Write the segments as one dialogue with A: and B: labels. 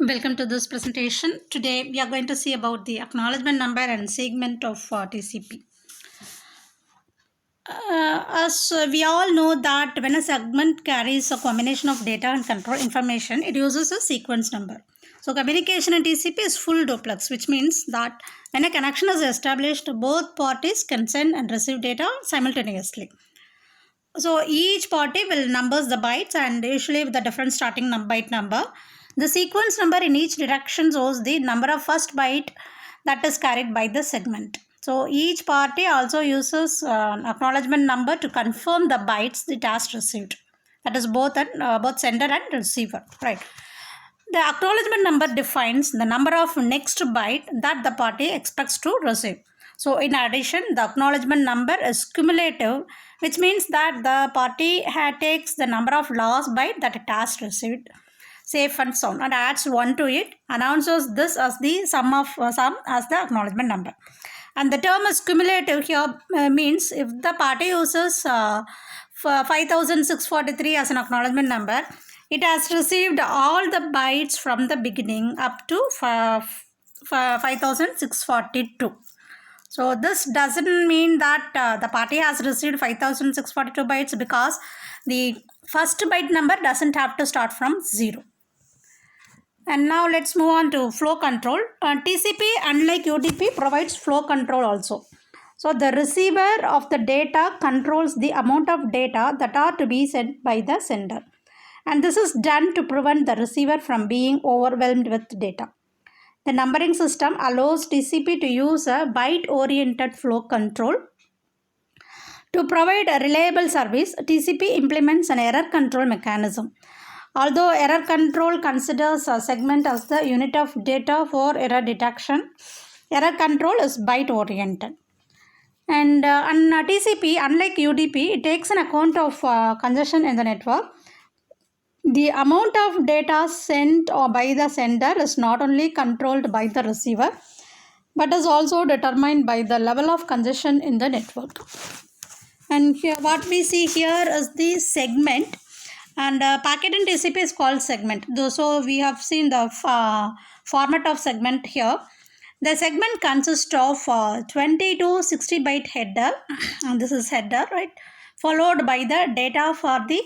A: Welcome to this presentation. Today we are going to see about the acknowledgement number and segment of TCP. As we all know that when a segment carries a combination of data and control information, it uses a sequence number. So communication in TCP is full duplex, which means that when a connection is established, both parties can send and receive data simultaneously. So each party will numbers the bytes and usually with a different starting byte number. The sequence number in each direction shows the number of first byte that is carried by the segment. So each party also uses acknowledgement number to confirm the bytes it has received. That is both sender and receiver, right? The acknowledgement number defines the number of next byte that the party expects to receive. So in addition, the acknowledgement number is cumulative, which means that the party takes the number of last byte that it has received, safe and sound, and adds 1 to it, announces this as the sum as the acknowledgement number. And the term is cumulative here means if the party uses 5643 as an acknowledgement number, it has received all the bytes from the beginning up to 5642. So this doesn't mean that the party has received 5642 bytes because the first byte number doesn't have to start from 0. And now let's move on to flow control. TCP, unlike UDP, provides flow control also. So the receiver of the data controls the amount of data that are to be sent by the sender. And this is done to prevent the receiver from being overwhelmed with data. The numbering system allows TCP to use a byte-oriented flow control. To provide a reliable service, TCP implements an error control mechanism. Although error control considers a segment as the unit of data for error detection, error control is byte-oriented. And on TCP, unlike UDP, it takes an account of congestion in the network. The amount of data sent by the sender is not only controlled by the receiver, but is also determined by the level of congestion in the network. And here, what we see here is the segment. And packet in TCP is called segment. So we have seen the format of segment here. The segment consists of 20 to 60 byte header, and this is header, right? Followed by the data for the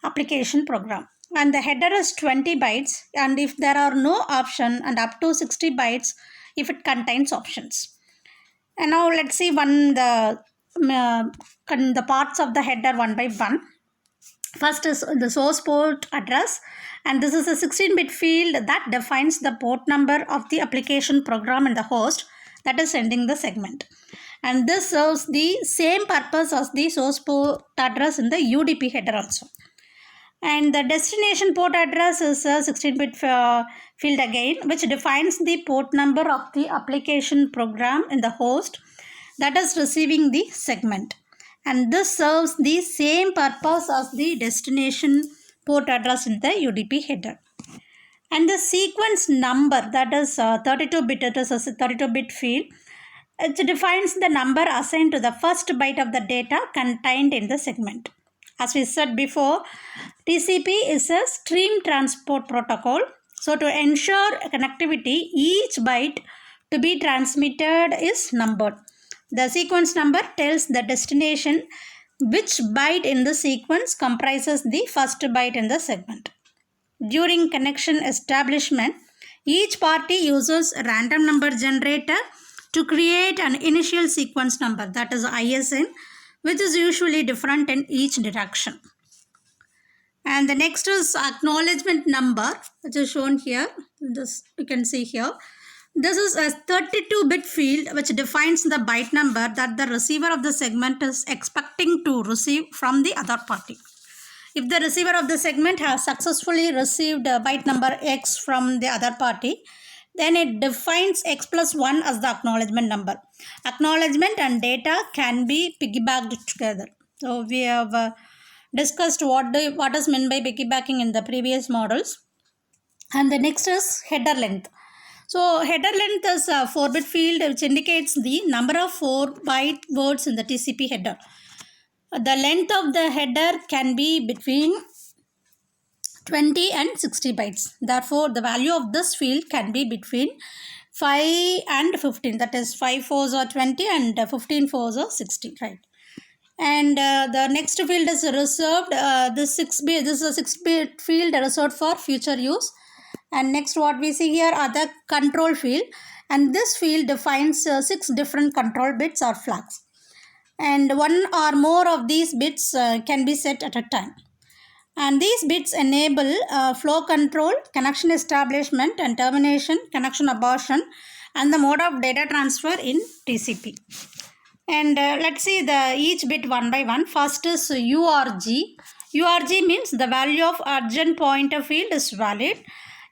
A: application program. And the header is 20 bytes, and if there are no option, and up to 60 bytes if it contains options. And now let's see the parts of the header one by one. First is the source port address, and this is a 16-bit field that defines the port number of the application program in the host that is sending the segment. And this serves the same purpose as the source port address in the UDP header also. And the destination port address is a 16-bit field again, which defines the port number of the application program in the host that is receiving the segment. And this serves the same purpose as the destination port address in the UDP header. And the sequence number, that is 32-bit, it is a 32-bit field. It defines the number assigned to the first byte of the data contained in the segment. As we said before, TCP is a stream transport protocol. So to ensure connectivity, each byte to be transmitted is numbered. The sequence number tells the destination which byte in the sequence comprises the first byte in the segment. During connection establishment, each party uses a random number generator to create an initial sequence number, that is ISN, which is usually different in each direction. And the next is acknowledgement number, which is shown here. This you can see here. This is a 32-bit field which defines the byte number that the receiver of the segment is expecting to receive from the other party. If the receiver of the segment has successfully received byte number X from the other party, then it defines X plus 1 as the acknowledgement number. Acknowledgement and data can be piggybacked together. So we have discussed what is meant by piggybacking in the previous models. And the next is header length. So header length is a 4-bit field which indicates the number of 4-byte words in the TCP header. The length of the header can be between 20 and 60 bytes. Therefore, the value of this field can be between 5 and 15. That is 5 fours are 20 and 15 fours are 60, right? And the next field is reserved. This is a 6-bit field reserved for future use. And next what we see here are the control field. And this field defines 6 different control bits or flags. And one or more of these bits can be set at a time. And these bits enable flow control, connection establishment and termination, connection abortion, and the mode of data transfer in TCP. And let's see each bit one by one. First is URG. URG means the value of Argin Pointer field is valid.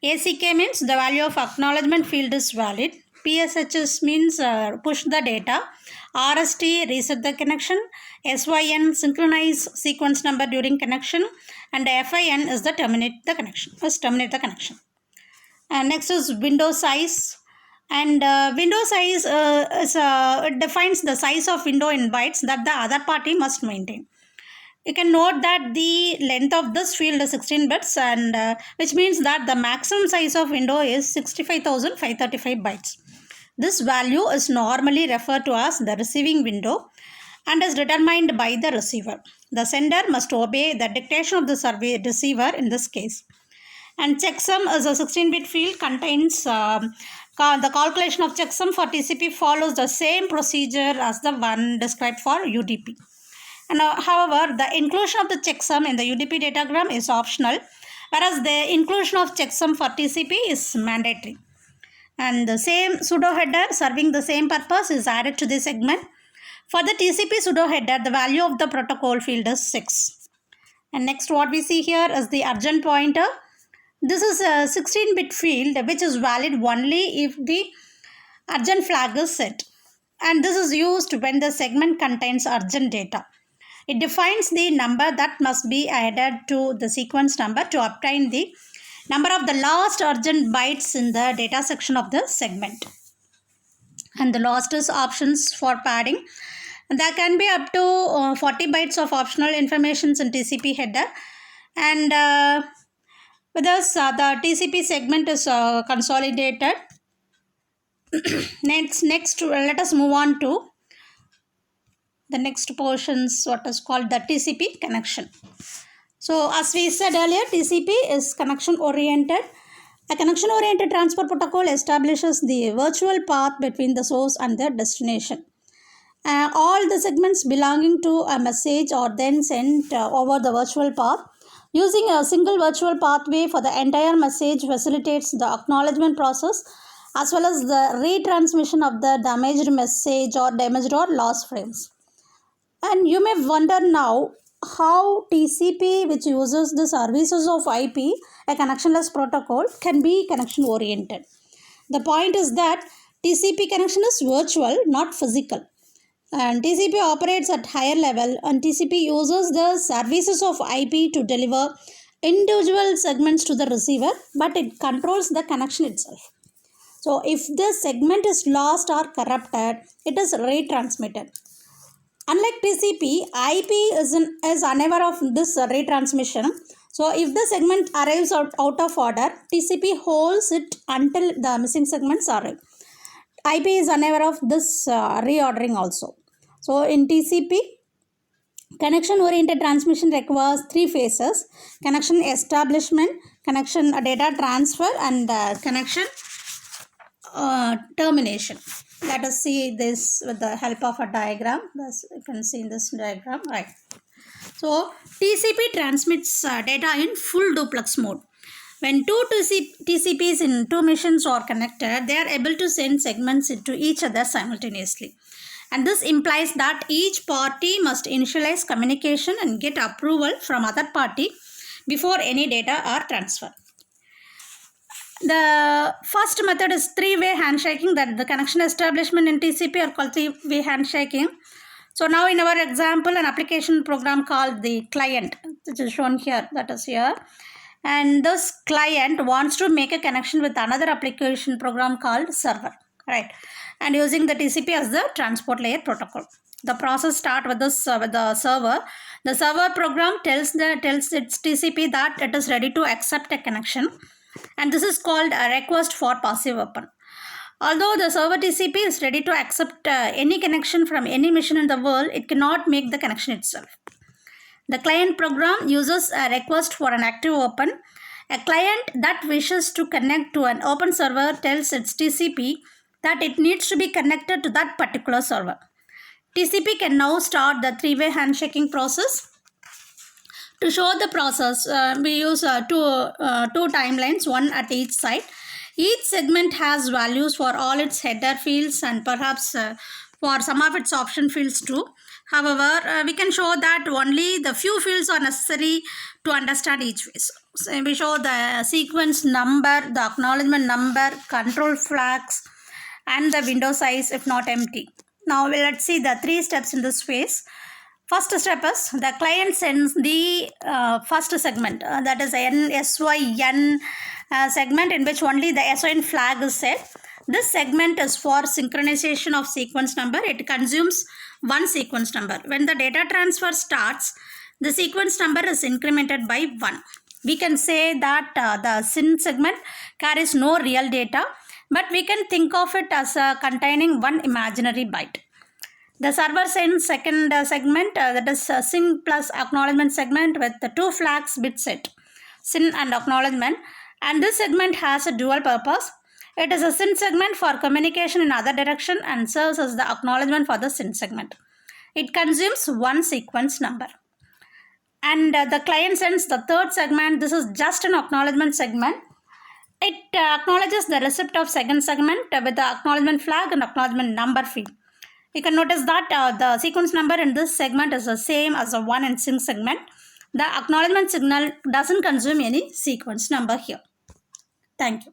A: ACK means the value of acknowledgement field is valid. PSHS means push the data. RST, reset the connection. SYN, synchronize sequence number during connection. And FIN is the terminate the connection. And next is window size. And window size it defines the size of window in bytes that the other party must maintain. You can note that the length of this field is 16 bits, and which means that the maximum size of window is 65,535 bytes. This value is normally referred to as the receiving window and is determined by the receiver. The sender must obey the dictation of the receiver in this case. And checksum is a 16-bit field, contains the calculation of checksum for TCP follows the same procedure as the one described for UDP. And however, the inclusion of the checksum in the UDP datagram is optional, whereas the inclusion of checksum for TCP is mandatory. And the same pseudo header serving the same purpose is added to this segment. For the TCP pseudo header, the value of the protocol field is 6. And next what we see here is the Argin Pointer. This is a 16-bit field which is valid only if the Argin flag is set. And this is used when the segment contains Argin data. It defines the number that must be added to the sequence number to obtain the number of the last Argin bytes in the data section of the segment. And the last is options for padding. There can be up to 40 bytes of optional information in TCP header. And with this, the TCP segment is consolidated. Next, let us move on to the next portions, what is called the TCP connection. So, as we said earlier, TCP is connection oriented. A connection oriented transport protocol establishes the virtual path between the source and the destination. All the segments belonging to a message are then sent over the virtual path. Using a single virtual pathway for the entire message facilitates the acknowledgement process as well as the retransmission of the damaged message or damaged or lost frames. And you may wonder now how TCP, which uses the services of IP, a connectionless protocol, can be connection oriented. The point is that TCP connection is virtual, not physical. And TCP operates at higher level, and TCP uses the services of IP to deliver individual segments to the receiver, but it controls the connection itself. So if the segment is lost or corrupted, it is retransmitted. Unlike TCP, IP is unaware of this retransmission. So if the segment arrives out of order, TCP holds it until the missing segments arrive. IP is unaware of this reordering also. So in TCP, connection-oriented transmission requires 3 phases: connection establishment, connection data transfer, and connection termination. Let us see this with the help of a diagram. Thus, you can see in this diagram, right? So TCP transmits data in full duplex mode. When two TCPs in 2 machines are connected, they are able to send segments into each other simultaneously. And this implies that each party must initialize communication and get approval from other party before any data are transferred. The first method is 3-way handshaking, that the connection establishment in TCP are called 3-way handshaking. So now in our example, an application program called the client, which is shown here, that is here. And this client wants to make a connection with another application program called server, right? And using the TCP as the transport layer protocol. The process start with this with the server. The server program tells its TCP that it is ready to accept a connection, and this is called a request for passive open. Although the server TCP is ready to accept any connection from any machine in the world, it cannot make the connection itself. The client program uses a request for an active open. A client that wishes to connect to an open server tells its TCP that it needs to be connected to that particular server. TCP can now start the three-way handshaking process. To show the process, we use two timelines, one at each side. Each segment has values for all its header fields and perhaps for some of its option fields too. However, we can show that only the few fields are necessary to understand each phase. So we show the sequence number, the acknowledgement number, control flags, and the window size if not empty. Now let's see the three steps in this phase. First step is the client sends the first segment, that is SYN segment, in which only the SYN flag is set. This segment is for synchronization of sequence number. It consumes one sequence number. When the data transfer starts, the sequence number is incremented by 1. We can say that the SYN segment carries no real data, but we can think of it as containing one imaginary byte. The server sends second segment, that is SYN plus acknowledgement segment with the two flags bit set, SYN and acknowledgement, and this segment has a dual purpose. It is a SYN segment for communication in other direction and serves as the acknowledgement for the SYN segment. It consumes one sequence number. And the client sends the third segment. This is just an acknowledgement segment. It acknowledges the receipt of second segment with the acknowledgement flag and acknowledgement number field. You can notice that the sequence number in this segment is the same as the one in SYN segment. The acknowledgement signal doesn't consume any sequence number here. Thank you.